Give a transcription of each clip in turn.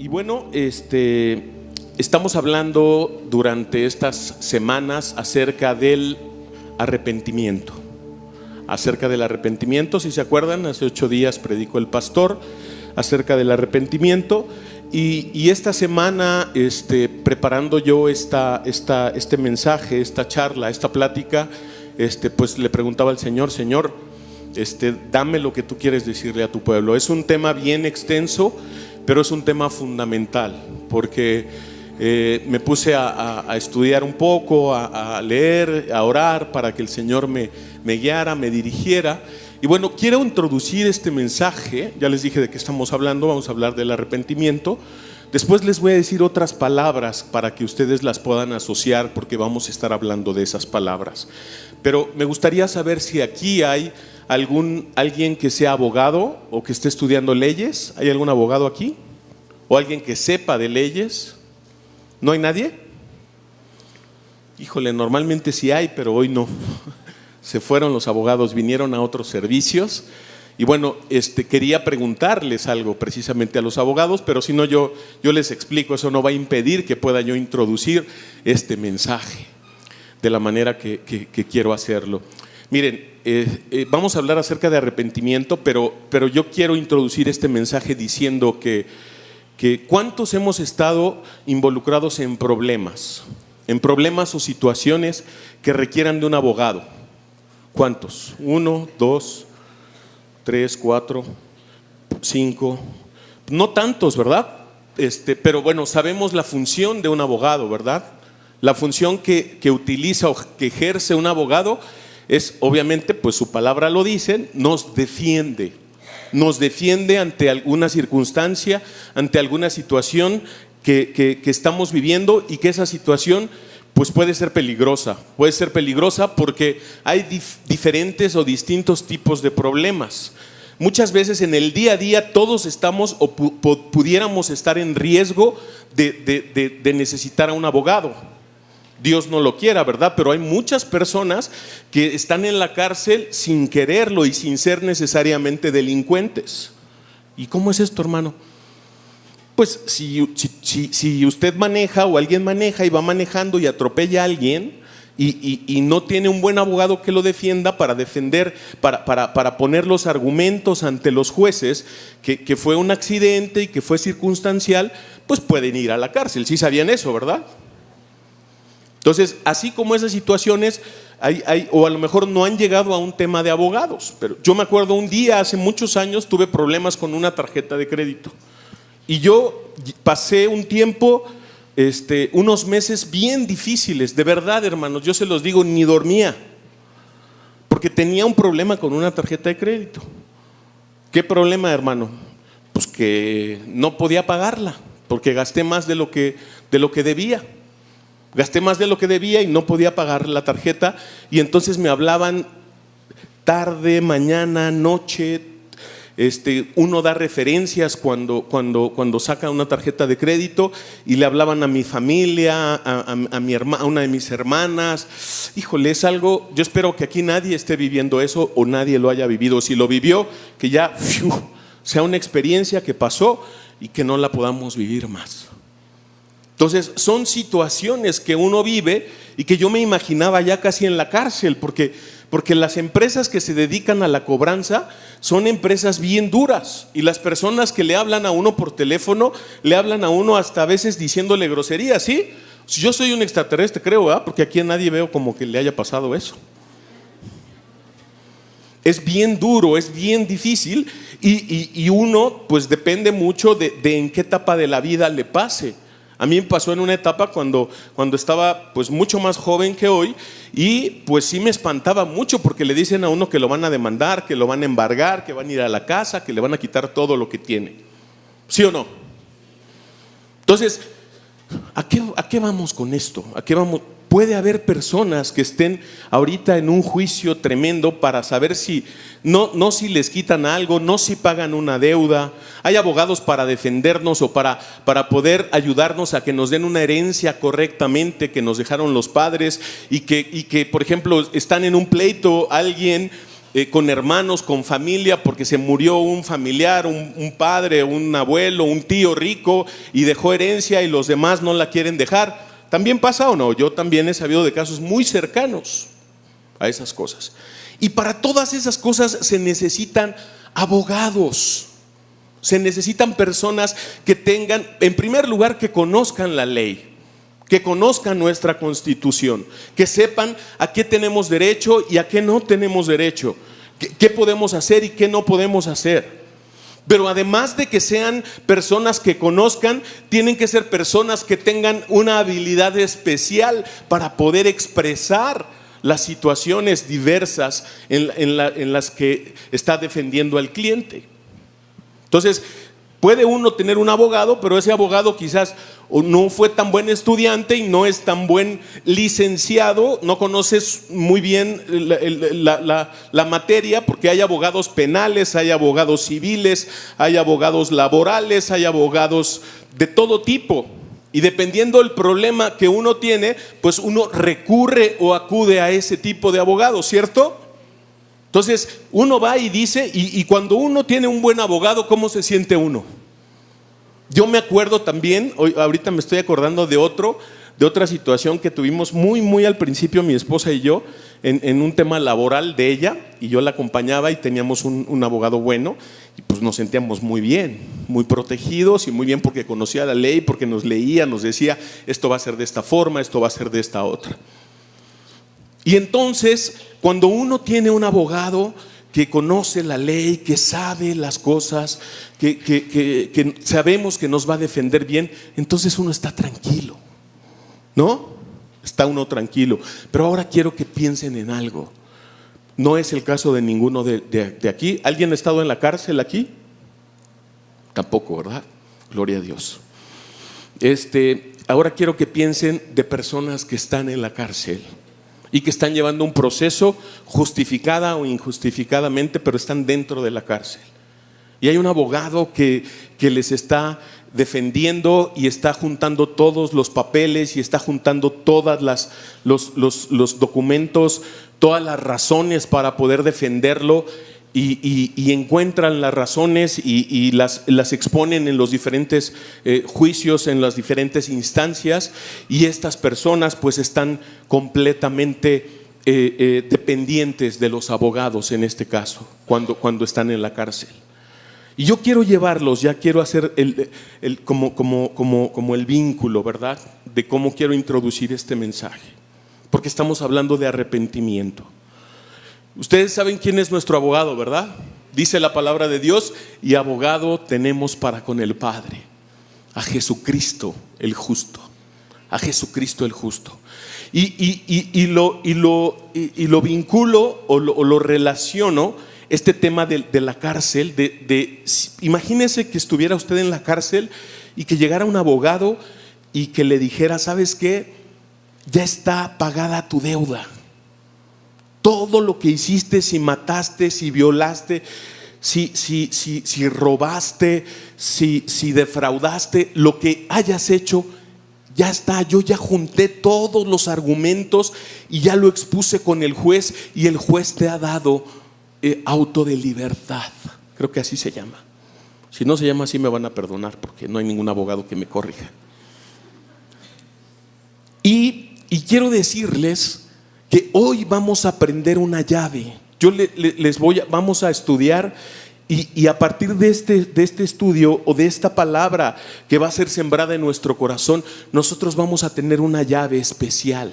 Y bueno, estamos hablando durante estas semanas acerca del arrepentimiento. Acerca del arrepentimiento, si se acuerdan, hace 8 días predicó el pastor acerca del arrepentimiento. Y esta semana, preparando yo este mensaje, esta charla, esta plática, pues le preguntaba al Señor: Señor, dame lo que tú quieres decirle a tu pueblo. Es un tema bien extenso, pero es un tema fundamental, porque me puse a estudiar un poco, a leer, a orar para que el Señor me guiara, me dirigiera. Y bueno, quiero introducir este mensaje. Ya les dije de qué estamos hablando. Vamos a hablar del arrepentimiento. Después les voy a decir otras palabras para que ustedes las puedan asociar, porque vamos a estar hablando de esas palabras. Pero me gustaría saber si aquí hay alguien que sea abogado o que esté estudiando leyes. ¿Hay algún abogado aquí? ¿O alguien que sepa de leyes? ¿No hay nadie? Híjole, normalmente sí hay, pero hoy no. Se fueron los abogados, vinieron a otros servicios. Y bueno, quería preguntarles algo precisamente a los abogados, pero si no yo les explico. Eso no va a impedir que pueda yo introducir este mensaje de la manera que quiero hacerlo. Miren, vamos a hablar acerca de arrepentimiento, pero yo quiero introducir este mensaje diciendo que ¿cuántos hemos estado involucrados en problemas o situaciones que requieran de un abogado? ¿Cuántos? 1, 2, 3, 4, 5. No tantos, ¿verdad? Pero bueno, sabemos la función de un abogado, ¿verdad? La función que utiliza o que ejerce un abogado es, obviamente, pues su palabra lo dice, nos defiende ante alguna circunstancia, ante alguna situación que estamos viviendo, y que esa situación pues puede ser peligrosa porque hay diferentes o distintos tipos de problemas. Muchas veces en el día a día todos estamos o pudiéramos estar en riesgo de necesitar a un abogado. Dios no lo quiera, ¿verdad? Pero hay muchas personas que están en la cárcel sin quererlo y sin ser necesariamente delincuentes. ¿Y cómo es esto, hermano? Pues si usted maneja o alguien maneja y va manejando y atropella a alguien y no tiene un buen abogado que lo defienda para poner los argumentos ante los jueces que fue un accidente y que fue circunstancial, pues pueden ir a la cárcel. ¿Sí sabían eso, verdad? Entonces, así como esas situaciones, o a lo mejor no han llegado a un tema de abogados, pero yo me acuerdo un día, hace muchos años, tuve problemas con una tarjeta de crédito. Y yo pasé un tiempo, unos meses bien difíciles, de verdad, hermanos, yo se los digo, ni dormía, porque tenía un problema con una tarjeta de crédito. ¿Qué problema, hermano? Pues que no podía pagarla, porque gasté más de lo que debía. Gasté más de lo que debía y no podía pagar la tarjeta. Y entonces me hablaban tarde, mañana, noche. Uno da referencias cuando saca una tarjeta de crédito, y le hablaban a mi familia, a una de mis hermanas. Híjole, es algo, yo espero que aquí nadie esté viviendo eso o nadie lo haya vivido. Si lo vivió, que ya sea una experiencia que pasó y que no la podamos vivir más. Entonces son situaciones que uno vive y que yo me imaginaba ya casi en la cárcel, porque las empresas que se dedican a la cobranza son empresas bien duras, y las personas que le hablan a uno por teléfono le hablan a uno hasta a veces diciéndole groserías. ¿Sí? Yo soy un extraterrestre, creo, ¿verdad? Porque aquí a nadie veo como que le haya pasado eso. Es bien duro, es bien difícil, y uno pues depende mucho de en qué etapa de la vida le pase. A mí me pasó en una etapa cuando estaba pues mucho más joven que hoy, y pues sí me espantaba mucho, porque le dicen a uno que lo van a demandar, que lo van a embargar, que van a ir a la casa, que le van a quitar todo lo que tiene. ¿Sí o no? Entonces, ¿a qué vamos con esto? ¿A qué vamos? Puede haber personas que estén ahorita en un juicio tremendo para saber si si les quitan algo, no si pagan una deuda. Hay abogados para defendernos o para poder ayudarnos a que nos den una herencia correctamente que nos dejaron los padres, y que por ejemplo están en un pleito alguien con hermanos, con familia, porque se murió un familiar, un padre, un abuelo, un tío rico y dejó herencia y los demás no la quieren dejar. ¿También pasa o no? Yo también he sabido de casos muy cercanos a esas cosas. Y para todas esas cosas se necesitan abogados. Se necesitan personas que tengan, en primer lugar, que conozcan la ley, que conozcan nuestra Constitución, que sepan a qué tenemos derecho y a qué no tenemos derecho, qué podemos hacer y qué no podemos hacer. Pero además de que sean personas que conozcan, tienen que ser personas que tengan una habilidad especial para poder expresar las situaciones diversas en las que está defendiendo al cliente. Entonces, puede uno tener un abogado, pero ese abogado quizás no fue tan buen estudiante y no es tan buen licenciado, no conoces muy bien la materia, porque hay abogados penales, hay abogados civiles, hay abogados laborales, hay abogados de todo tipo. Y dependiendo del problema que uno tiene, pues uno recurre o acude a ese tipo de abogado, ¿cierto? Entonces uno va y dice, y cuando uno tiene un buen abogado, ¿cómo se siente uno? Yo me acuerdo también, ahorita me estoy acordando de otra situación que tuvimos muy al principio mi esposa y yo en un tema laboral de ella, y yo la acompañaba y teníamos un abogado bueno, y pues nos sentíamos muy bien, muy protegidos y muy bien porque conocía la ley, porque nos leía, nos decía esto va a ser de esta forma, esto va a ser de esta otra. Y entonces cuando uno tiene un abogado que conoce la ley, que sabe las cosas, que sabemos que nos va a defender bien, entonces uno está tranquilo, ¿no? Está uno tranquilo. Pero ahora quiero que piensen en algo. No es el caso de ninguno de aquí. ¿Alguien ha estado en la cárcel aquí? Tampoco, ¿verdad? Gloria a Dios. Ahora quiero que piensen de personas que están en la cárcel y que están llevando un proceso justificada o injustificadamente, pero están dentro de la cárcel. Y hay un abogado que les está defendiendo y está juntando todos los papeles y está juntando todas los documentos, todas las razones para poder defenderlo, y encuentran las razones y las exponen en los diferentes juicios, en las diferentes instancias, y estas personas pues están completamente dependientes de los abogados en este caso, cuando están en la cárcel. Y yo quiero llevarlos, ya quiero hacer como el vínculo, ¿verdad? De cómo quiero introducir este mensaje, porque estamos hablando de arrepentimiento. Ustedes saben quién es nuestro abogado, ¿verdad? Dice la palabra de Dios: y abogado tenemos para con el Padre, a Jesucristo el justo. A Jesucristo el justo. Y lo vinculo o lo relaciono, este tema de la cárcel, imagínese que estuviera usted en la cárcel y que llegara un abogado y que le dijera: ¿sabes qué? Ya está pagada tu deuda. Todo lo que hiciste, si mataste, si violaste, si robaste, si defraudaste, lo que hayas hecho, ya está. Yo ya junté todos los argumentos y ya lo expuse con el juez, y el juez te ha dado auto de libertad. Creo que así se llama. Si no se llama así me van a perdonar, porque no hay ningún abogado que me corrija. Y quiero decirles que hoy vamos a aprender una llave. Vamos a estudiar, y a partir de este estudio o de esta palabra que va a ser sembrada en nuestro corazón, nosotros vamos a tener una llave especial.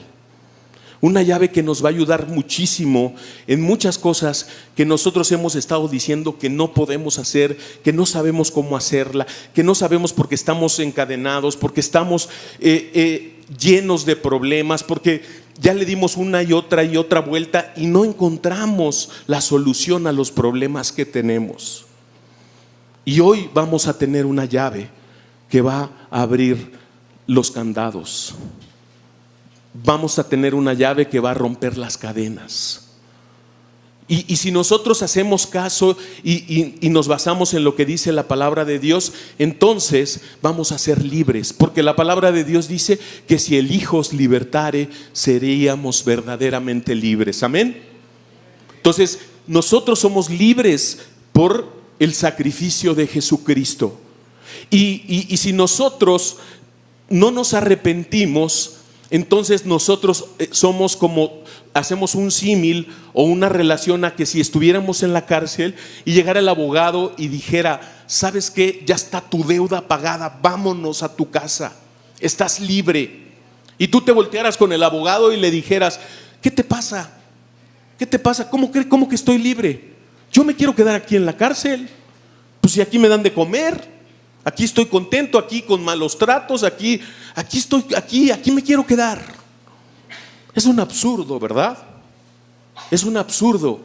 Una llave que nos va a ayudar muchísimo en muchas cosas que nosotros hemos estado diciendo que no podemos hacer, que no sabemos cómo hacerla, que no sabemos porque estamos encadenados, porque estamos llenos de problemas, porque ya le dimos una y otra vuelta y no encontramos la solución a los problemas que tenemos. Y hoy vamos a tener una llave que va a abrir los candados. Vamos a tener una llave que va a romper las cadenas. Y si nosotros hacemos caso y nos basamos en lo que dice la palabra de Dios, entonces vamos a ser libres, porque la palabra de Dios dice que si el Hijo os libertare, seríamos verdaderamente libres. Amén. Entonces nosotros somos libres por el sacrificio de Jesucristo. Y si nosotros no nos arrepentimos, entonces nosotros somos como, hacemos un símil o una relación a que si estuviéramos en la cárcel y llegara el abogado y dijera: ¿sabes qué? Ya está tu deuda pagada, vámonos a tu casa, estás libre. Y tú te voltearas con el abogado y le dijeras: ¿qué te pasa? ¿Qué te pasa? ¿Cómo que estoy libre? Yo me quiero quedar aquí en la cárcel. Pues si aquí me dan de comer, aquí estoy contento, aquí con malos tratos, aquí me quiero quedar. Es un absurdo, ¿verdad? Es un absurdo.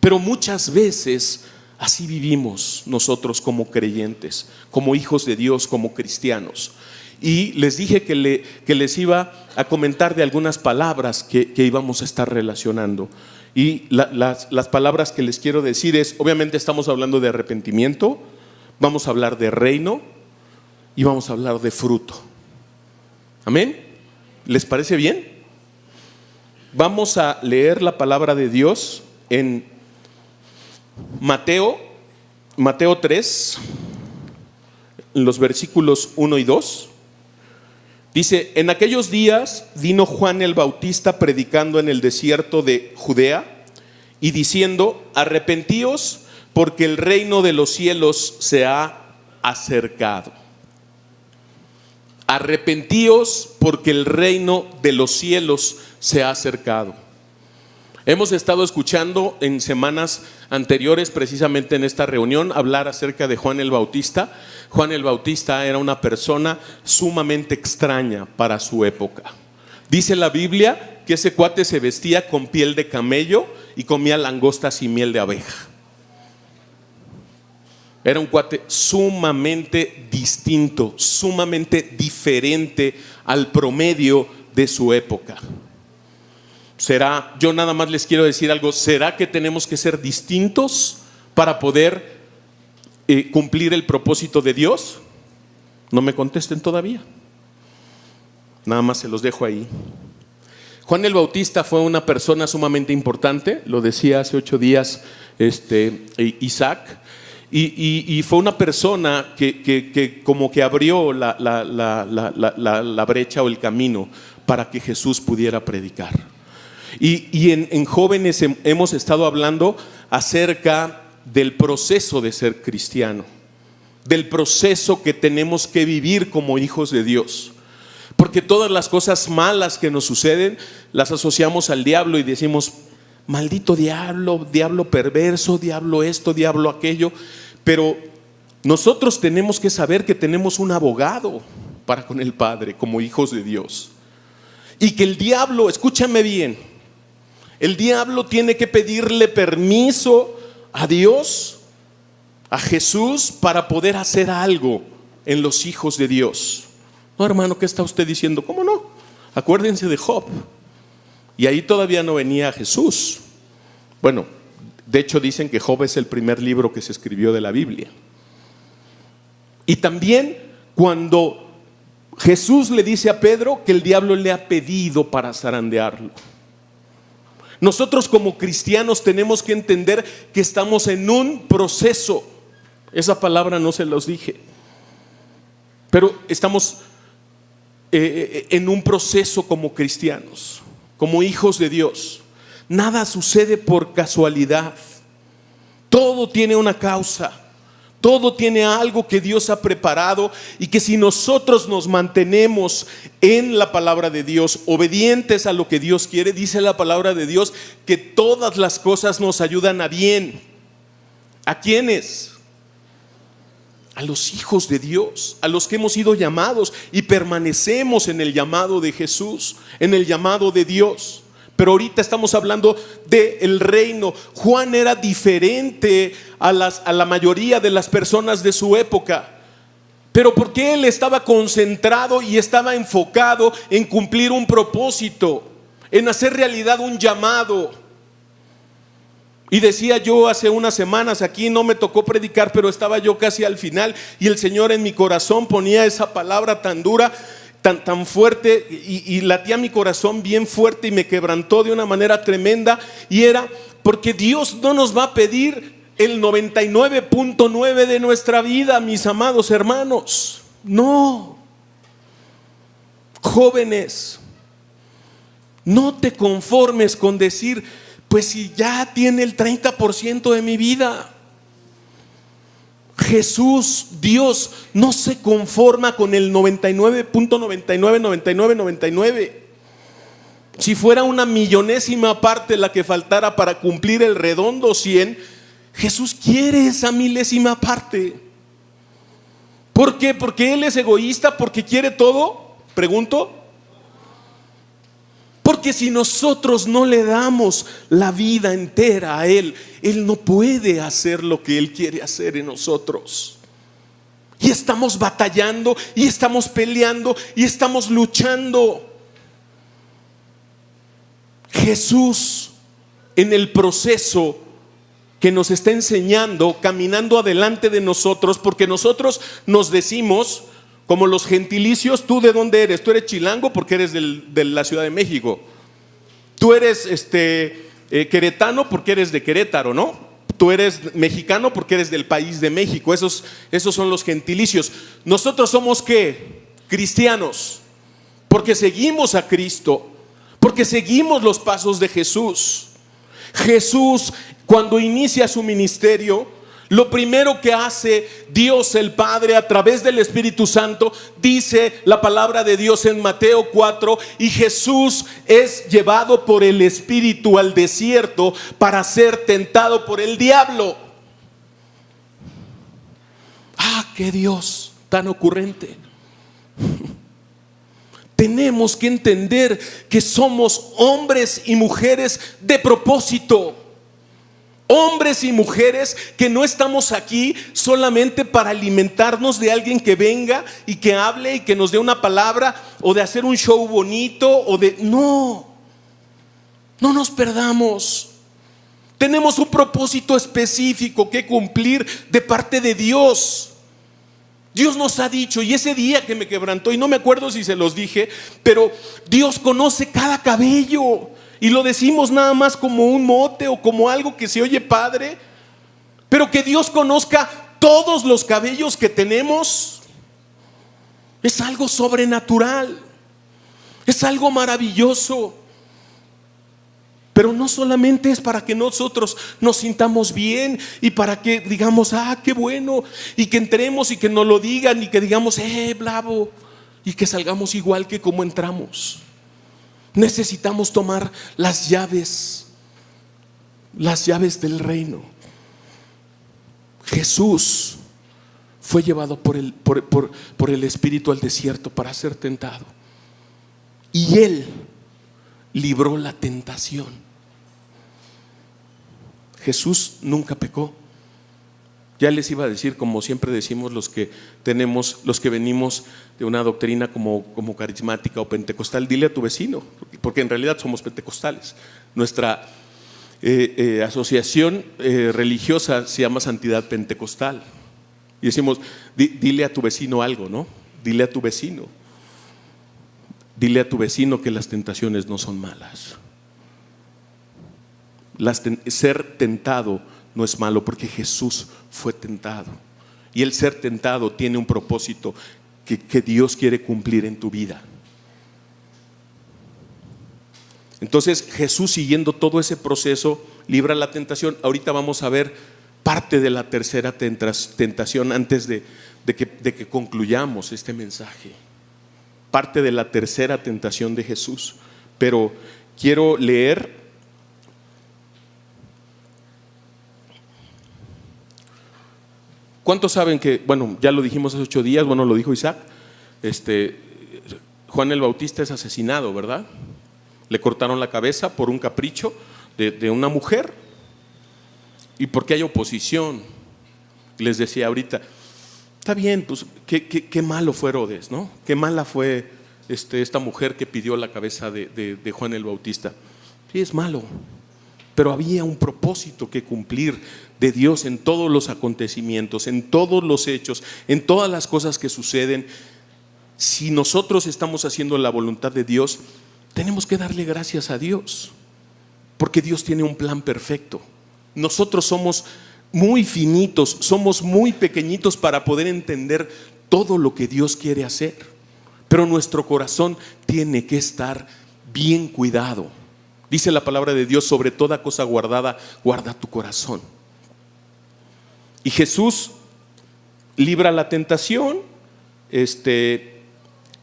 Pero muchas veces así vivimos nosotros como creyentes, como hijos de Dios, como cristianos. Y les dije que les iba a comentar de algunas palabras que íbamos a estar relacionando. Y las palabras que les quiero decir es: obviamente estamos hablando de arrepentimiento, vamos a hablar de reino y vamos a hablar de fruto. ¿Amén? ¿Les parece bien? Vamos a leer la palabra de Dios en Mateo 3, en los versículos 1 y 2. Dice: en aquellos días vino Juan el Bautista predicando en el desierto de Judea y diciendo: arrepentíos, porque el reino de los cielos se ha acercado. Arrepentíos, porque el reino de los cielos se ha acercado. Hemos estado escuchando en semanas anteriores, precisamente en esta reunión, hablar acerca de Juan el Bautista. Juan el Bautista era una persona sumamente extraña para su época. Dice la Biblia que ese cuate se vestía con piel de camello y comía langostas y miel de abeja. Era un cuate sumamente distinto, sumamente diferente al promedio de su época. Yo nada más les quiero decir algo: ¿será que tenemos que ser distintos para poder cumplir el propósito de Dios? No me contesten todavía, nada más se los dejo ahí. Juan el Bautista fue una persona sumamente importante, lo decía hace 8 días Isaac, y fue una persona que como que abrió la brecha o el camino para que Jesús pudiera predicar. Y en jóvenes hemos estado hablando acerca del proceso de ser cristiano, del proceso que tenemos que vivir como hijos de Dios. Porque todas las cosas malas que nos suceden las asociamos al diablo y decimos: maldito diablo, diablo perverso, diablo esto, diablo aquello. Pero nosotros tenemos que saber que tenemos un abogado para con el Padre como hijos de Dios. Y que el diablo, escúchame bien, el diablo tiene que pedirle permiso a Dios, a Jesús, para poder hacer algo en los hijos de Dios. No, hermano, ¿qué está usted diciendo? ¿Cómo no? Acuérdense de Job. Y ahí todavía no venía Jesús. Bueno, de hecho dicen que Job es el primer libro que se escribió de la Biblia. Y también cuando Jesús le dice a Pedro que el diablo le ha pedido para zarandearlo. Nosotros como cristianos tenemos que entender que estamos en un proceso. Esa palabra no se los dije, pero estamos en un proceso como cristianos, como hijos de Dios. Nada sucede por casualidad. Todo tiene una causa. Todo tiene algo que Dios ha preparado, y que si nosotros nos mantenemos en la palabra de Dios, obedientes a lo que Dios quiere, dice la palabra de Dios que todas las cosas nos ayudan a bien. ¿A quiénes? A los hijos de Dios, a los que hemos sido llamados y permanecemos en el llamado de Jesús, en el llamado de Dios. Pero ahorita estamos hablando del reino. Juan era diferente a la mayoría de las personas de su época. Pero porque él estaba concentrado y estaba enfocado en cumplir un propósito, en hacer realidad un llamado. Y decía yo hace unas semanas, aquí no me tocó predicar, pero estaba yo casi al final, y el Señor en mi corazón ponía esa palabra tan dura tan fuerte y latía mi corazón bien fuerte y me quebrantó de una manera tremenda, y era porque Dios no nos va a pedir el 99.9 de nuestra vida, mis amados hermanos. No. Jóvenes, no te conformes con decir, pues si ya tiene el 30% de mi vida. Jesús, Dios, no se conforma con el 99.999999. Si fuera una millonésima parte la que faltara para cumplir el redondo 100, Jesús quiere esa milésima parte. ¿Por qué? ¿Porque Él es egoísta? ¿Porque quiere todo? Pregunto. Porque si nosotros no le damos la vida entera a Él, Él no puede hacer lo que Él quiere hacer en nosotros. Y estamos batallando, y estamos peleando, y estamos luchando. Jesús, en el proceso que nos está enseñando, caminando adelante de nosotros, porque nosotros nos decimos, como los gentilicios, ¿tú de dónde eres? Tú eres chilango porque eres de la Ciudad de México. Tú eres queretano porque eres de Querétaro, ¿no? Tú eres mexicano porque eres del país de México. Esos son los gentilicios. Nosotros somos ¿qué? Cristianos, porque seguimos a Cristo, porque seguimos los pasos de Jesús. Jesús, cuando inicia su ministerio, lo primero que hace Dios el Padre a través del Espíritu Santo, dice la palabra de Dios en Mateo 4, y Jesús es llevado por el Espíritu al desierto para ser tentado por el diablo. ¡Qué Dios tan ocurrente! Tenemos que entender que somos hombres y mujeres de propósito. Hombres y mujeres que no estamos aquí solamente para alimentarnos de alguien que venga y que hable y que nos dé una palabra, o de hacer un show bonito, o de... No nos perdamos. Tenemos un propósito específico que cumplir de parte de Dios. Dios nos ha dicho, y ese día que me quebrantó, y no me acuerdo si se los dije, pero Dios conoce cada cabello. Y lo decimos nada más como un mote o como algo que se oye padre, pero que Dios conozca todos los cabellos que tenemos es algo sobrenatural, es algo maravilloso. Pero no solamente es para que nosotros nos sintamos bien y para que digamos, qué bueno, y que entremos y que nos lo digan y que digamos, bravo, y que salgamos igual que como entramos. Necesitamos tomar las llaves del reino. Jesús fue llevado por el Espíritu al desierto para ser tentado, y Él libró la tentación. Jesús nunca pecó. Ya les iba a decir, como siempre decimos los que venimos de una doctrina como carismática o pentecostal, dile a tu vecino, porque en realidad somos pentecostales. Nuestra asociación religiosa se llama Santidad Pentecostal. Y decimos, dile a tu vecino algo, ¿no? Dile a tu vecino que las tentaciones no son malas. Ser tentado no es malo, porque Jesús fue tentado, y el ser tentado tiene un propósito que Dios quiere cumplir en tu vida. Entonces Jesús, siguiendo todo ese proceso, libra la tentación. Ahorita vamos a ver parte de la tercera tentación antes de que concluyamos este mensaje. Parte de la tercera tentación de Jesús. Pero quiero leer ¿cuántos saben que, ya lo dijimos hace 8 días, lo dijo Isaac, Juan el Bautista es asesinado, ¿verdad? Le cortaron la cabeza por un capricho de una mujer, y porque hay oposición. Les decía ahorita, está bien, pues qué malo fue Herodes, ¿no? Qué mala fue esta mujer que pidió la cabeza de Juan el Bautista. Sí, es malo, pero había un propósito que cumplir de Dios en todos los acontecimientos, en todos los hechos, en todas las cosas que suceden. si nosotros estamos haciendo la voluntad de Dios, tenemos que darle gracias a Dios, porque Dios tiene un plan perfecto. Nosotros somos muy finitos, somos muy pequeñitos para poder entender todo lo que Dios quiere hacer, pero nuestro corazón tiene que estar bien cuidado. Dice la palabra de Dios: sobre toda cosa guardada, guarda tu corazón. Y Jesús libra la tentación,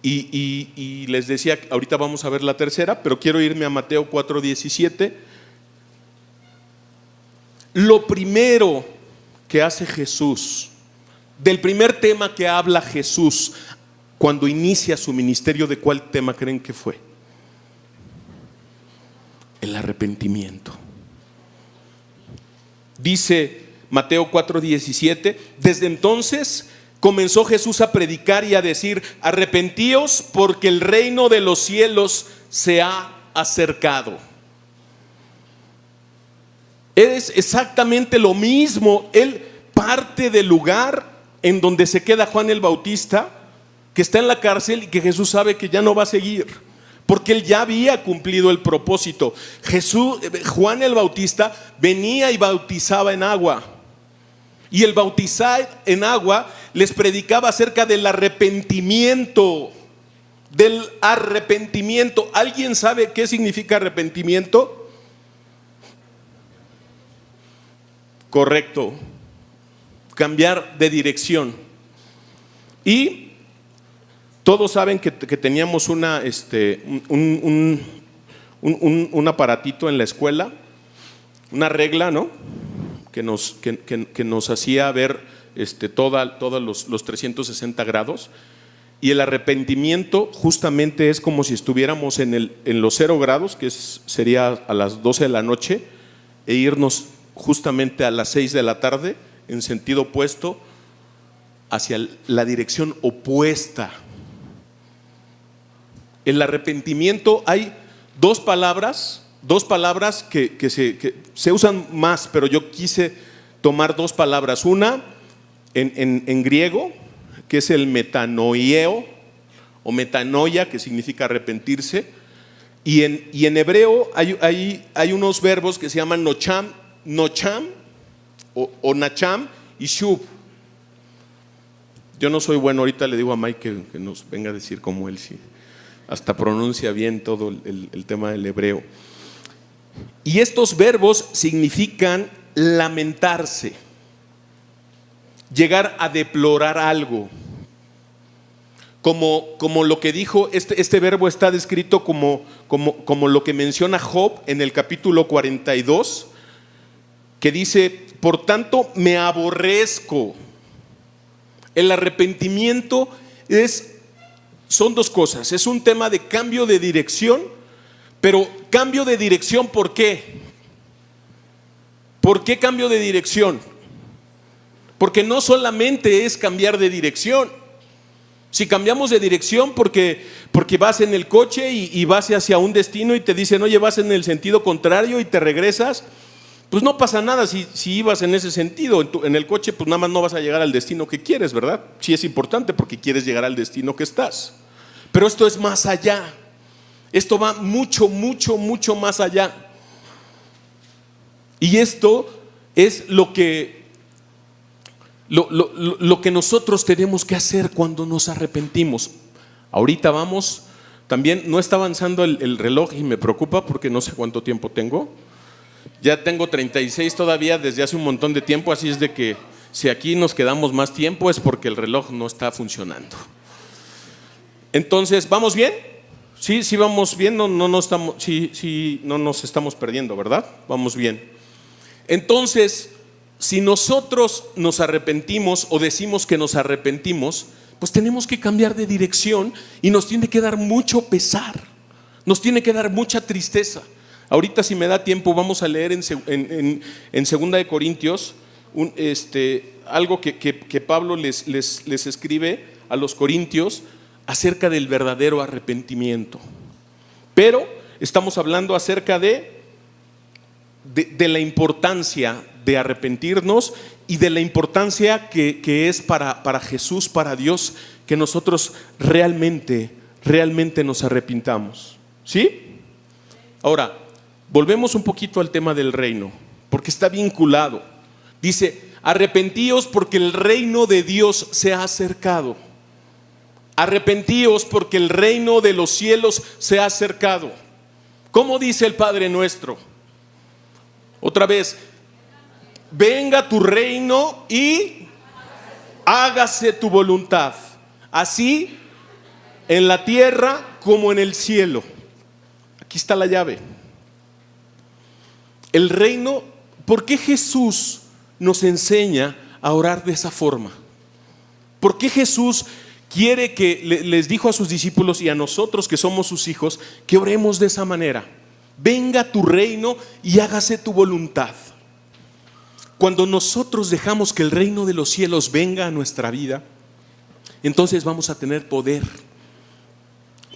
y les decía, ahorita vamos a ver la tercera, pero quiero irme a Mateo 4:17. Lo primero que hace Jesús, del primer tema que habla Jesús cuando inicia su ministerio, ¿de cuál tema creen que fue? El arrepentimiento. Dice Mateo 4:17: desde entonces comenzó Jesús a predicar y a decir: arrepentíos, porque el reino de los cielos se ha acercado. Es exactamente lo mismo. Él parte del lugar en donde se queda Juan el Bautista, que está en la cárcel y que Jesús sabe que ya no va a seguir, porque él ya había cumplido el propósito. Juan el Bautista venía y bautizaba en agua, y el bautizar en agua les predicaba acerca del arrepentimiento. Del arrepentimiento. ¿Alguien sabe qué significa arrepentimiento? Correcto, cambiar de dirección. Y todos saben que teníamos un aparatito en la escuela, una regla, ¿no? Que nos hacía ver todos los 360 grados. Y el arrepentimiento justamente es como si estuviéramos en los 0 grados, que sería a las 12 de la noche, e irnos justamente a las 6 de la tarde en sentido opuesto, hacia la dirección opuesta. El arrepentimiento, hay dos palabras que se usan más, pero yo quise tomar dos palabras. Una en griego, que es el metanoieo o metanoia, que significa arrepentirse, y en hebreo hay unos verbos que se llaman nocham o nacham y shub. Yo no soy bueno, ahorita le digo a Mike que nos venga a decir cómo él sí hasta pronuncia bien todo el tema del hebreo. Y estos verbos significan lamentarse, llegar a deplorar algo, como lo que dijo, este verbo está descrito como lo que menciona Job en el capítulo 42, que dice: por tanto me aborrezco. El arrepentimiento son dos cosas, es un tema de cambio de dirección, pero cambio de dirección, ¿por qué? ¿Por qué cambio de dirección? Porque no solamente es cambiar de dirección. Si cambiamos de dirección porque vas en el coche y vas hacia un destino y te dicen: oye, vas en el sentido contrario, y te regresas, pues no pasa nada si ibas en ese sentido. En el coche pues nada más no vas a llegar al destino que quieres, ¿verdad? Sí es importante porque quieres llegar al destino que estás. Pero esto es más allá. Esto va mucho, mucho, mucho más allá. Y esto es lo que nosotros tenemos que hacer cuando nos arrepentimos. Ahorita vamos, también no está avanzando el reloj y me preocupa porque no sé cuánto tiempo tengo. Ya tengo 36 todavía desde hace un montón de tiempo, así es de que si aquí nos quedamos más tiempo es porque el reloj no está funcionando. Entonces, ¿vamos bien? Sí, vamos bien, no nos estamos perdiendo, ¿verdad? Vamos bien. Entonces, si nosotros nos arrepentimos o decimos que nos arrepentimos, pues tenemos que cambiar de dirección y nos tiene que dar mucho pesar, nos tiene que dar mucha tristeza. Ahorita, si me da tiempo, vamos a leer en 2 de Corintios algo que Pablo les escribe a los corintios acerca del verdadero arrepentimiento. Pero estamos hablando acerca de la importancia de arrepentirnos y de la importancia que es para Jesús, para Dios, que nosotros realmente nos arrepintamos. ¿Sí? Ahora, volvemos un poquito al tema del reino, porque está vinculado. Dice: arrepentíos porque el reino de Dios se ha acercado. Arrepentíos porque el reino de los cielos se ha acercado. ¿Cómo dice el Padre nuestro? Otra vez: venga tu reino y hágase tu voluntad, así en la tierra como en el cielo. Aquí está la llave. El reino. ¿Por qué Jesús nos enseña a orar de esa forma? ¿Por qué Jesús quiere que les dijo a sus discípulos y a nosotros que somos sus hijos que oremos de esa manera? Venga tu reino y hágase tu voluntad. Cuando nosotros dejamos que el reino de los cielos venga a nuestra vida, entonces vamos a tener poder,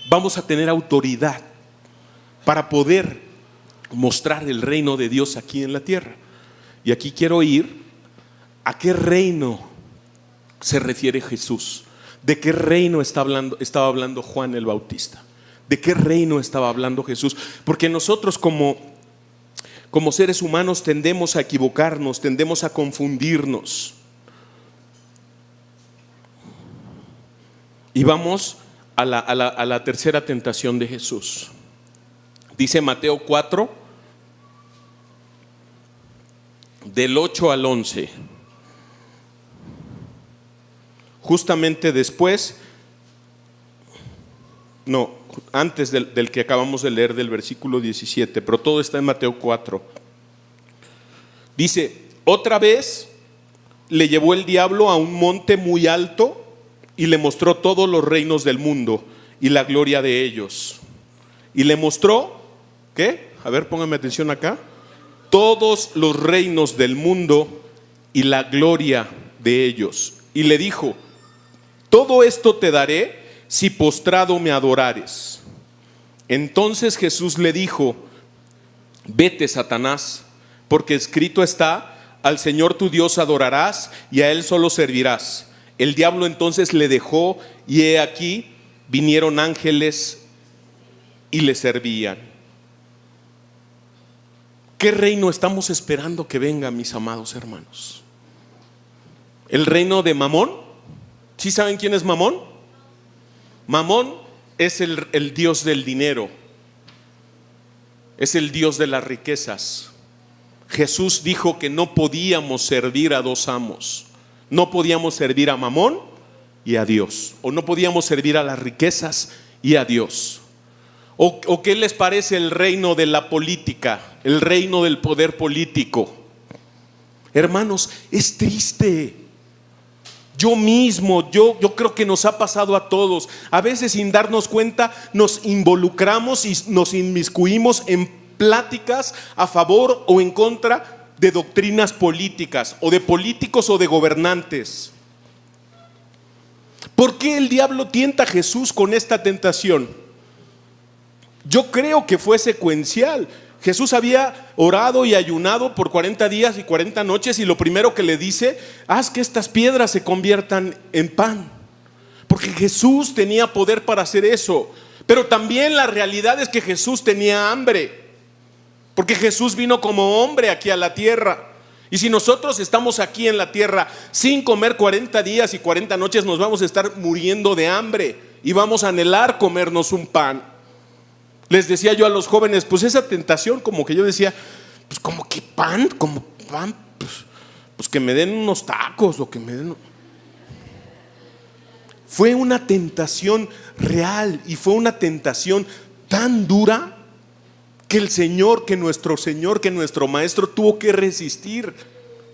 vamos a tener autoridad para poder mostrar el reino de Dios aquí en la tierra. Y aquí quiero ir a qué reino se refiere Jesús. ¿De qué reino estaba hablando Juan el Bautista? ¿De qué reino estaba hablando Jesús? Porque nosotros como seres humanos tendemos a equivocarnos, tendemos a confundirnos. Y vamos a la tercera tentación de Jesús. Dice Mateo 4, del 8 al 11. Justamente después, antes del que acabamos de leer, del versículo 17, pero todo está en Mateo 4. Dice: otra vez le llevó el diablo a un monte muy alto y le mostró todos los reinos del mundo y la gloria de ellos. Y le mostró, ¿qué? A ver, póngame atención acá. Todos los reinos del mundo y la gloria de ellos. Y le dijo: todo esto te daré si postrado me adorares. Entonces Jesús le dijo: vete, Satanás, porque escrito está: al Señor tu Dios adorarás y a Él solo servirás. El diablo entonces le dejó, y he aquí vinieron ángeles y le servían. ¿Qué reino estamos esperando que venga, mis amados hermanos? ¿El reino de Mamón? ¿Sí saben quién es Mamón? Mamón es el dios del dinero, es el dios de las riquezas. Jesús dijo que no podíamos servir a dos amos. No podíamos servir a Mamón y a Dios, o no podíamos servir a las riquezas y a Dios. ¿O qué les parece el reino de la política, el reino del poder político? Hermanos, es triste. Yo creo que nos ha pasado a todos. A veces, sin darnos cuenta, nos involucramos y nos inmiscuimos en pláticas a favor o en contra de doctrinas políticas, o de políticos o de gobernantes. ¿Por qué el diablo tienta a Jesús con esta tentación? Yo creo que fue secuencial. Jesús había orado y ayunado por 40 días y 40 noches, y lo primero que le dice: haz que estas piedras se conviertan en pan. Porque Jesús tenía poder para hacer eso. Pero también la realidad es que Jesús tenía hambre, porque Jesús vino como hombre aquí a la tierra. Y si nosotros estamos aquí en la tierra sin comer 40 días y 40 noches, nos vamos a estar muriendo de hambre y vamos a anhelar comernos un pan. Les decía yo a los jóvenes, pues esa tentación, como que yo decía, pues como que pan, pues que me den unos tacos, o que me den. Fue una tentación real, y fue una tentación tan dura que nuestro Maestro tuvo que resistir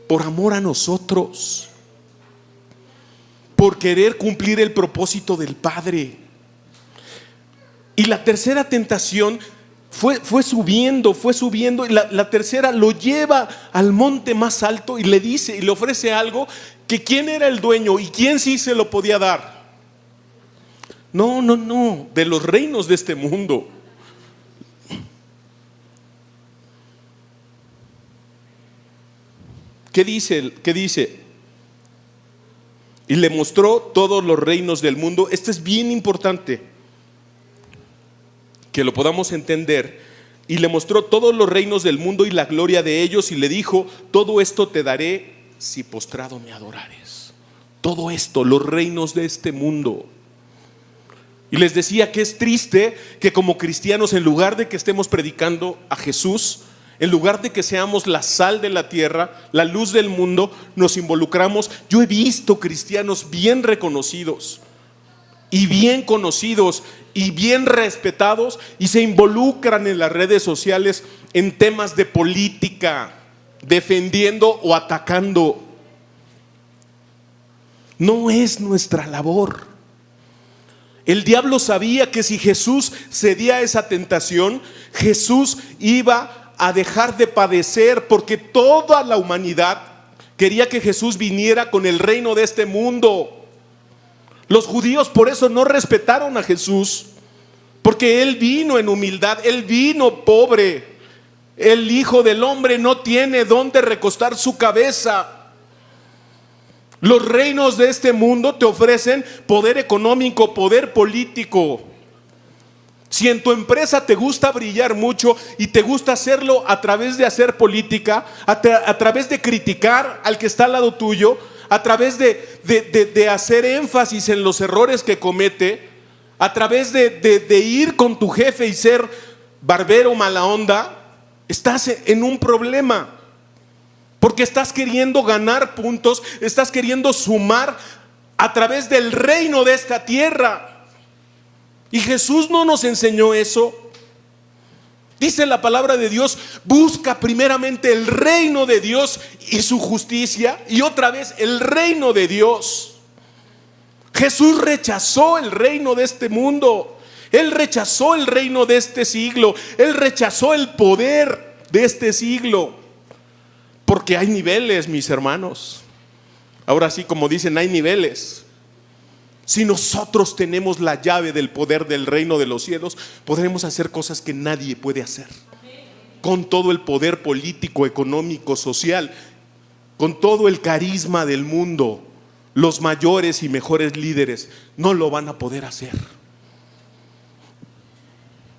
por amor a nosotros, por querer cumplir el propósito del Padre. Y la tercera tentación fue subiendo, y la tercera lo lleva al monte más alto y le dice y le ofrece algo que quién era el dueño y quién sí se lo podía dar. No, de los reinos de este mundo. ¿Qué dice? ¿Qué dice? Y le mostró todos los reinos del mundo. Esto es bien importante que lo podamos entender. Y le mostró todos los reinos del mundo y la gloria de ellos, y le dijo: todo esto te daré si postrado me adorares. Todo esto, los reinos de este mundo. Y les decía que es triste que como cristianos, en lugar de que estemos predicando a Jesús, en lugar de que seamos la sal de la tierra, la luz del mundo, nos involucramos. Yo he visto cristianos bien reconocidos y bien conocidos y bien respetados, y se involucran en las redes sociales en temas de política, defendiendo o atacando. No es nuestra labor. El diablo sabía que si Jesús cedía a esa tentación, Jesús iba a dejar de padecer, porque toda la humanidad quería que Jesús viniera con el reino de este mundo. Los judíos por eso no respetaron a Jesús, porque Él vino en humildad, Él vino pobre. El Hijo del Hombre no tiene dónde recostar su cabeza. Los reinos de este mundo te ofrecen poder económico, poder político. Si en tu empresa te gusta brillar mucho y te gusta hacerlo a través de hacer política, a través de criticar al que está al lado tuyo, a través de hacer énfasis en los errores que comete, a través de ir con tu jefe y ser barbero mala onda, estás en un problema. Porque estás queriendo ganar puntos, estás queriendo sumar a través del reino de esta tierra. Y Jesús no nos enseñó eso. Dice la palabra de Dios: busca primeramente el reino de Dios y su justicia, y otra vez el reino de Dios. Jesús rechazó el reino de este mundo. Él rechazó el reino de este siglo. Él rechazó el poder de este siglo. Porque hay niveles, mis hermanos. Ahora sí, como dicen, hay niveles. Si nosotros tenemos la llave del poder del reino de los cielos, podremos hacer cosas que nadie puede hacer. Con todo el poder político, económico, social, con todo el carisma del mundo, los mayores y mejores líderes no lo van a poder hacer.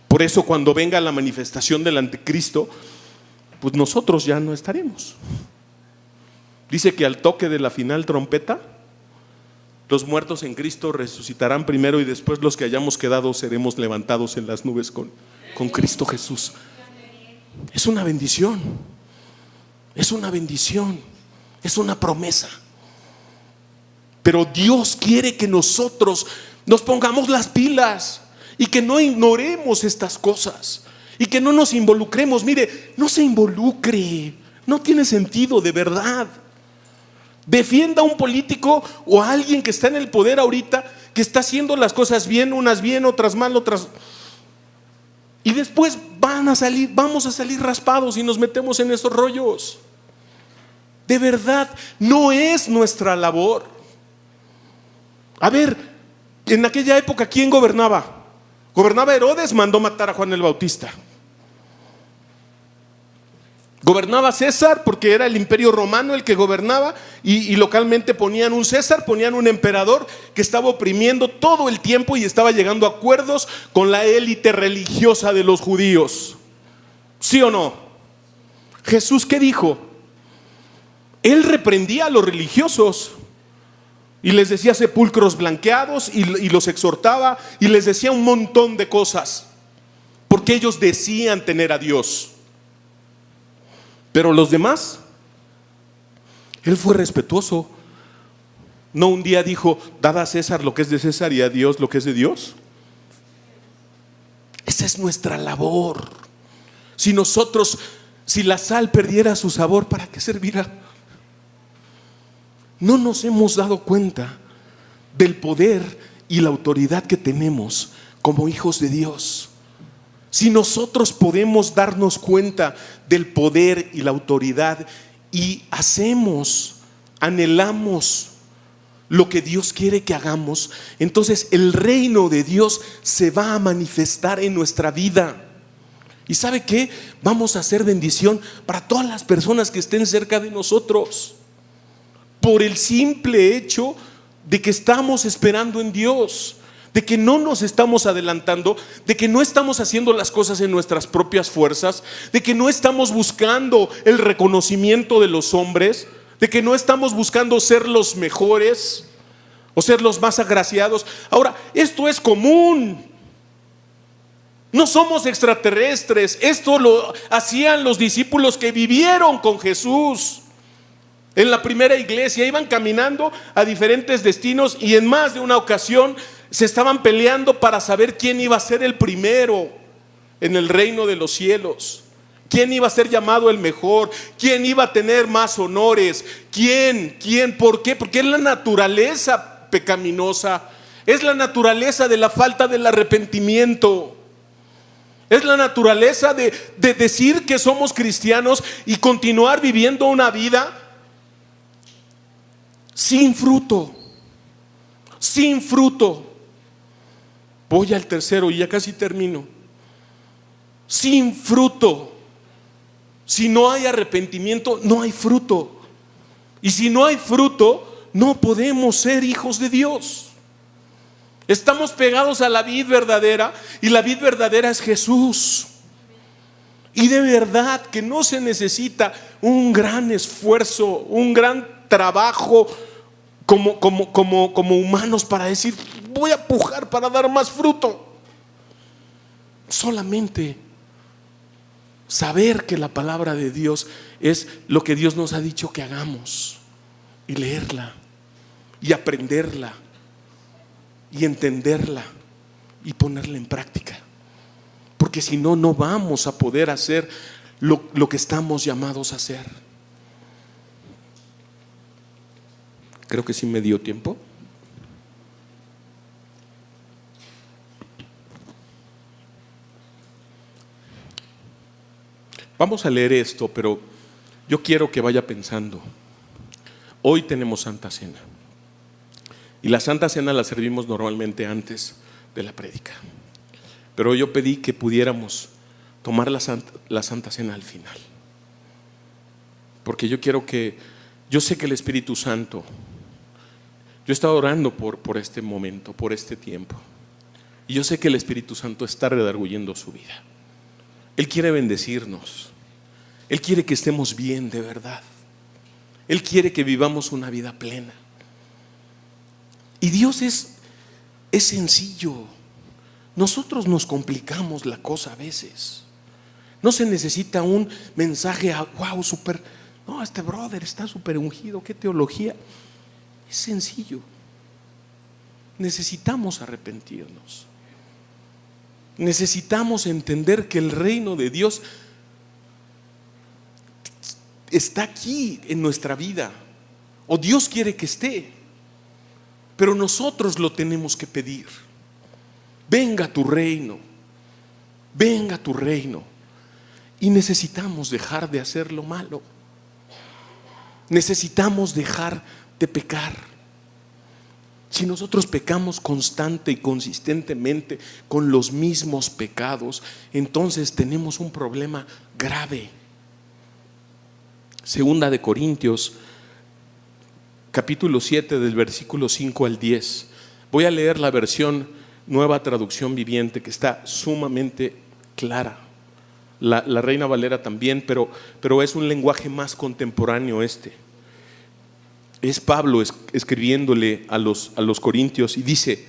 Por eso, cuando venga la manifestación del anticristo, pues nosotros ya no estaremos. Dice que al toque de la final trompeta, los muertos en Cristo resucitarán primero, y después los que hayamos quedado seremos levantados en las nubes con Cristo Jesús. Es una bendición. Es una bendición. Es una promesa. Pero Dios quiere que nosotros nos pongamos las pilas y que no ignoremos estas cosas. Y que no nos involucremos. Mire, no se involucre. No tiene sentido, de verdad. Defienda a un político o a alguien que está en el poder ahorita, que está haciendo las cosas bien, unas bien, otras mal, otras. Y después vamos a salir raspados y nos metemos en esos rollos. De verdad, no es nuestra labor. A ver, en aquella época, ¿quién gobernaba? Gobernaba Herodes, mandó matar a Juan el Bautista. Gobernaba César, porque era el imperio romano el que gobernaba, y localmente ponían un César, ponían un emperador que estaba oprimiendo todo el tiempo y estaba llegando a acuerdos con la élite religiosa de los judíos. ¿Sí o no? Jesús, ¿qué dijo? Él reprendía a los religiosos y les decía sepulcros blanqueados, y los exhortaba y les decía un montón de cosas, porque ellos decían tener a Dios. Pero los demás, Él fue respetuoso. No un día dijo: dad a César lo que es de César y a Dios lo que es de Dios. Esa es nuestra labor. Si la sal perdiera su sabor, ¿para qué servirá? No nos hemos dado cuenta del poder y la autoridad que tenemos como hijos de Dios. Si nosotros podemos darnos cuenta del poder y la autoridad y anhelamos lo que Dios quiere que hagamos, entonces el reino de Dios se va a manifestar en nuestra vida. ¿Y sabe qué? Vamos a hacer bendición para todas las personas que estén cerca de nosotros, por el simple hecho de que estamos esperando en Dios, de que no nos estamos adelantando, de que no estamos haciendo las cosas en nuestras propias fuerzas, de que no estamos buscando el reconocimiento de los hombres, de que no estamos buscando ser los mejores o ser los más agraciados. Ahora, esto es común. No somos extraterrestres. Esto lo hacían los discípulos que vivieron con Jesús. En la primera iglesia iban caminando a diferentes destinos y en más de una ocasión se estaban peleando para saber quién iba a ser el primero en el reino de los cielos, quién iba a ser llamado el mejor, quién iba a tener más honores, quién, ¿por qué? Porque es la naturaleza pecaminosa, es la naturaleza de la falta del arrepentimiento, es la naturaleza de decir que somos cristianos y continuar viviendo una vida sin fruto, sin fruto. Voy al tercero y ya casi termino. Sin fruto. Si no hay arrepentimiento, no hay fruto. Y si no hay fruto, no podemos ser hijos de Dios. Estamos pegados a la vid verdadera y la vid verdadera es Jesús. Y de verdad que no se necesita un gran esfuerzo, un gran trabajo como humanos para decir voy a pujar para dar más fruto. Solamente saber que la palabra de Dios es lo que Dios nos ha dicho que hagamos, y leerla y aprenderla y entenderla y ponerla en práctica, porque si no, no vamos a poder hacer lo que estamos llamados a hacer. Creo que sí me dio tiempo. Vamos a leer esto, pero yo quiero que vaya pensando. Hoy tenemos Santa Cena. Y la Santa Cena la servimos normalmente antes de la prédica. Pero yo pedí que pudiéramos tomar la Santa Cena al final. Porque yo sé que el Espíritu Santo, yo he estado orando por este momento, por este tiempo. Y yo sé que el Espíritu Santo está redarguyendo su vida. Él quiere bendecirnos. Él quiere que estemos bien de verdad. Él quiere que vivamos una vida plena. Y Dios es sencillo. Nosotros nos complicamos la cosa a veces. No se necesita un mensaje, wow, súper. No, este brother está súper ungido, qué teología. Es sencillo. Necesitamos arrepentirnos. Necesitamos entender que el reino de Dios está aquí en nuestra vida, o Dios quiere que esté, pero nosotros lo tenemos que pedir. Venga tu reino, venga tu reino. Y necesitamos dejar de hacer lo malo. Necesitamos dejar de pecar. Si nosotros pecamos constante y consistentemente con los mismos pecados, entonces tenemos un problema grave. Segunda de Corintios, capítulo 7, del versículo 5 al 10. Voy a leer la versión Nueva Traducción Viviente, que está sumamente clara. La Reina Valera también, pero es un lenguaje más contemporáneo este. Es Pablo escribiéndole a los corintios y dice: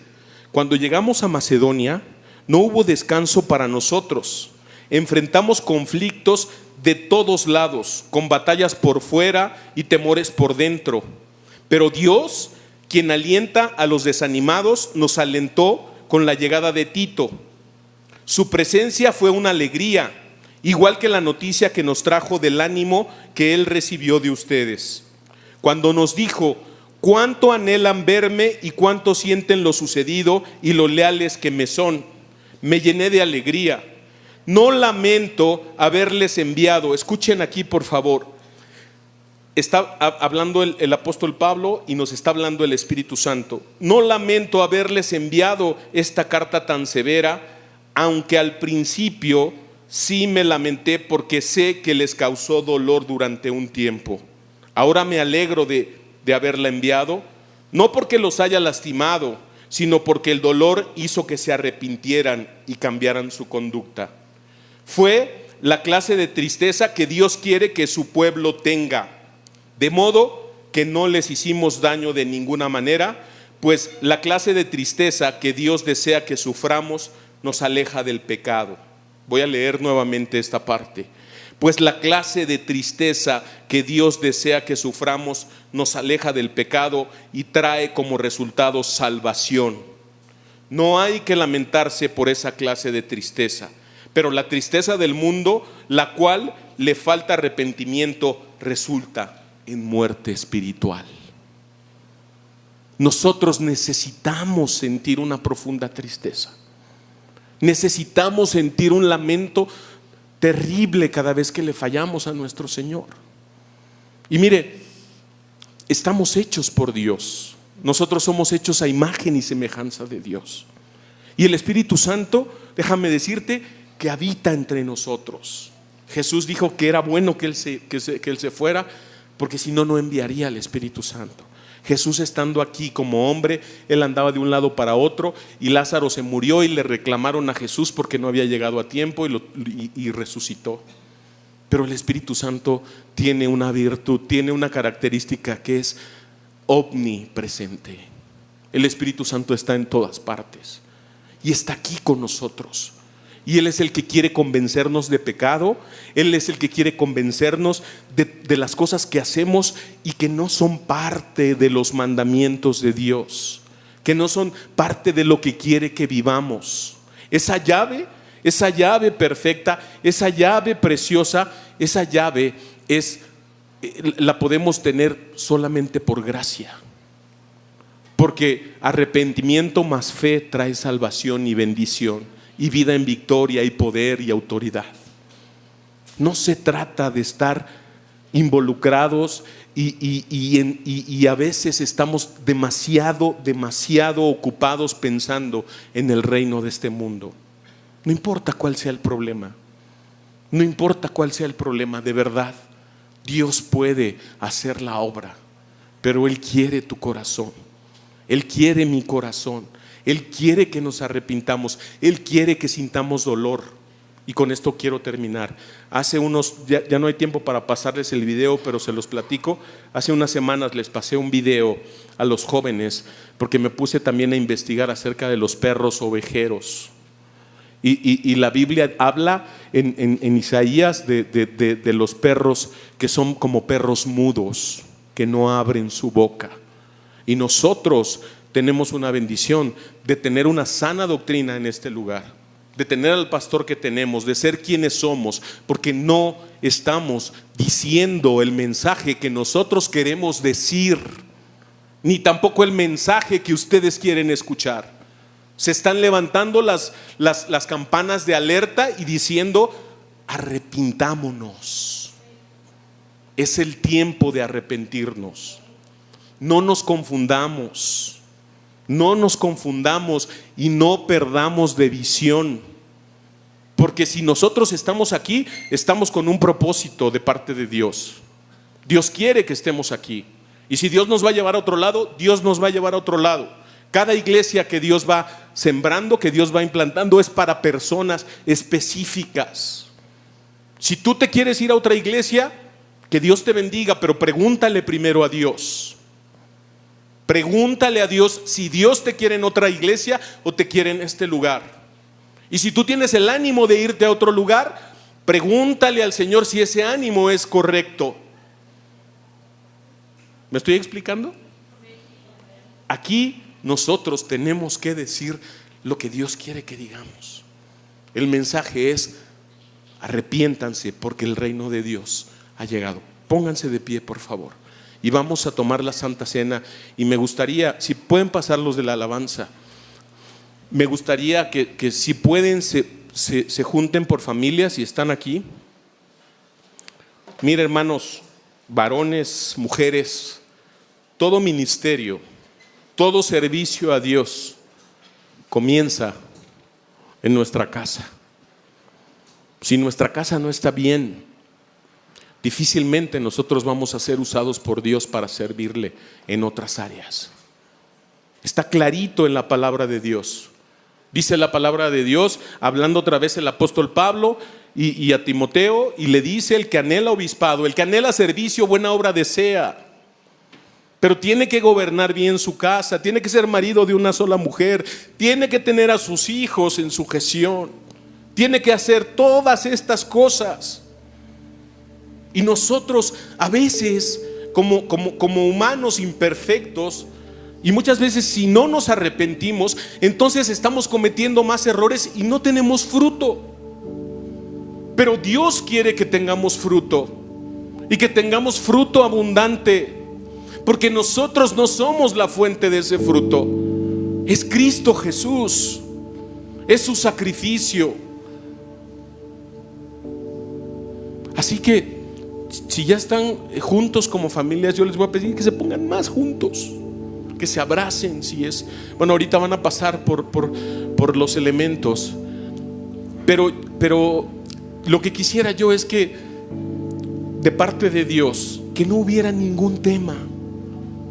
cuando llegamos a Macedonia no hubo descanso para nosotros, enfrentamos conflictos de todos lados, con batallas por fuera y temores por dentro, pero Dios, quien alienta a los desanimados, nos alentó con la llegada de Tito. Su presencia fue una alegría, igual que la noticia que nos trajo del ánimo que él recibió de ustedes. Cuando nos dijo cuánto anhelan verme y cuánto sienten lo sucedido y lo leales que me son, me llené de alegría. No lamento haberles enviado. Escuchen aquí, por favor. Está hablando el apóstol Pablo y nos está hablando el Espíritu Santo. No lamento haberles enviado esta carta tan severa, aunque al principio Sí me lamenté porque sé que les causó dolor durante un tiempo. Ahora me alegro de haberla enviado, no porque los haya lastimado, sino porque el dolor hizo que se arrepintieran y cambiaran su conducta. Fue la clase de tristeza que Dios quiere que su pueblo tenga, de modo que no les hicimos daño de ninguna manera, pues la clase de tristeza que Dios desea que suframos nos aleja del pecado. Voy a leer nuevamente esta parte. Pues la clase de tristeza que Dios desea que suframos nos aleja del pecado y trae como resultado salvación. No hay que lamentarse por esa clase de tristeza, pero la tristeza del mundo, la cual le falta arrepentimiento, resulta en muerte espiritual. Nosotros necesitamos sentir una profunda tristeza. Necesitamos sentir un lamento terrible cada vez que le fallamos a nuestro Señor. Y mire, estamos hechos por Dios. Nosotros somos hechos a imagen y semejanza de Dios. Y el Espíritu Santo, déjame decirte, que habita entre nosotros. Jesús dijo que era bueno que Él se fuera, porque si no, no enviaría al Espíritu Santo. Jesús estando aquí como hombre, Él andaba de un lado para otro, y Lázaro se murió y le reclamaron a Jesús porque no había llegado a tiempo y resucitó. Pero el Espíritu Santo tiene una virtud, tiene una característica que es omnipresente. El Espíritu Santo está en todas partes y está aquí con nosotros. Y Él es el que quiere convencernos de pecado. Él es el que quiere convencernos de las cosas que hacemos y que no son parte de los mandamientos de Dios, que no son parte de lo que quiere que vivamos. Esa llave perfecta, esa llave preciosa, esa llave la podemos tener solamente por gracia. Porque arrepentimiento más fe trae salvación y bendición, y vida en victoria y poder y autoridad. No se trata de estar involucrados y a veces estamos demasiado ocupados pensando en el reino de este mundo. No importa cuál sea el problema, no importa cuál sea el problema, de verdad, Dios puede hacer la obra, pero Él quiere tu corazón, Él quiere mi corazón. Él quiere que nos arrepintamos, Él quiere que sintamos dolor. Y con esto quiero terminar. Ya no hay tiempo para pasarles el video, pero se los platico. Hace unas semanas les pasé un video a los jóvenes, porque me puse también a investigar acerca de los perros ovejeros. Y la Biblia habla en Isaías de los perros que son como perros mudos, que no abren su boca. Y nosotros tenemos una bendición de tener una sana doctrina en este lugar, de tener al pastor que tenemos, de ser quienes somos, porque no estamos diciendo el mensaje que nosotros queremos decir, ni tampoco el mensaje que ustedes quieren escuchar. Se están levantando las campanas de alerta y diciendo: arrepintámonos. Es el tiempo de arrepentirnos. No nos confundamos. No nos confundamos y no perdamos de visión, porque si nosotros estamos aquí, estamos con un propósito de parte de Dios. Dios quiere que estemos aquí, y si Dios nos va a llevar a otro lado, Dios nos va a llevar a otro lado. Cada iglesia que Dios va sembrando, que Dios va implantando, es para personas específicas. Si tú te quieres ir a otra iglesia, que Dios te bendiga, pero pregúntale primero a Dios. Pregúntale a Dios si Dios te quiere en otra iglesia o te quiere en este lugar. Y si tú tienes el ánimo de irte a otro lugar, pregúntale al Señor si ese ánimo es correcto. ¿Me estoy explicando? Aquí nosotros tenemos que decir lo que Dios quiere que digamos. El mensaje es: arrepiéntanse porque el reino de Dios ha llegado. Pónganse de pie, por favor. Y vamos a tomar la Santa Cena. Y me gustaría, si pueden pasar los de la alabanza, me gustaría que si pueden se junten por familias y están aquí. Mira, hermanos, varones, mujeres, todo ministerio, todo servicio a Dios comienza en nuestra casa. Si nuestra casa no está bien, difícilmente nosotros vamos a ser usados por Dios para servirle en otras áreas. Está clarito en la palabra de Dios. Dice la palabra de Dios, hablando otra vez el apóstol Pablo y a Timoteo, y le dice: el que anhela obispado, el que anhela servicio, buena obra desea. Pero tiene que gobernar bien su casa, tiene que ser marido de una sola mujer, tiene que tener a sus hijos en sujeción, tiene que hacer todas estas cosas. Y nosotros a veces, como humanos imperfectos, y muchas veces si no nos arrepentimos, entonces estamos cometiendo más errores y no tenemos fruto. Pero Dios quiere que tengamos fruto, y que tengamos fruto abundante, porque nosotros no somos la fuente de ese fruto. Es Cristo Jesús, es su sacrificio. Así que si ya están juntos como familias, yo les voy a pedir que se pongan más juntos, que se abracen. Si es, bueno, ahorita van a pasar por los elementos, pero lo que quisiera yo es que de parte de Dios, que no hubiera ningún tema,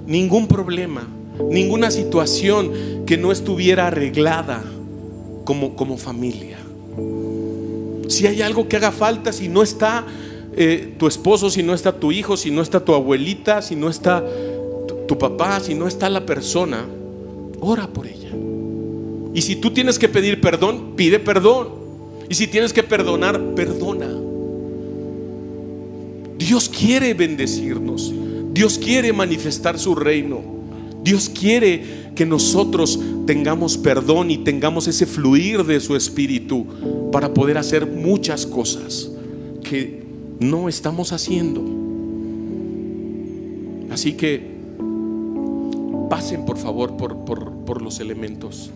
ningún problema, ninguna situación que no estuviera arreglada como familia. Si hay algo que haga falta, si no está tu esposo, si no está tu hijo, si no está tu abuelita, si no está tu papá, si no está la persona, ora por ella. Y si tú tienes que pedir perdón, pide perdón. Y si tienes que perdonar, perdona. Dios quiere bendecirnos, Dios quiere manifestar su reino, Dios quiere que nosotros tengamos perdón y tengamos ese fluir de su espíritu para poder hacer muchas cosas que no estamos haciendo. Así que pasen por favor por los elementos.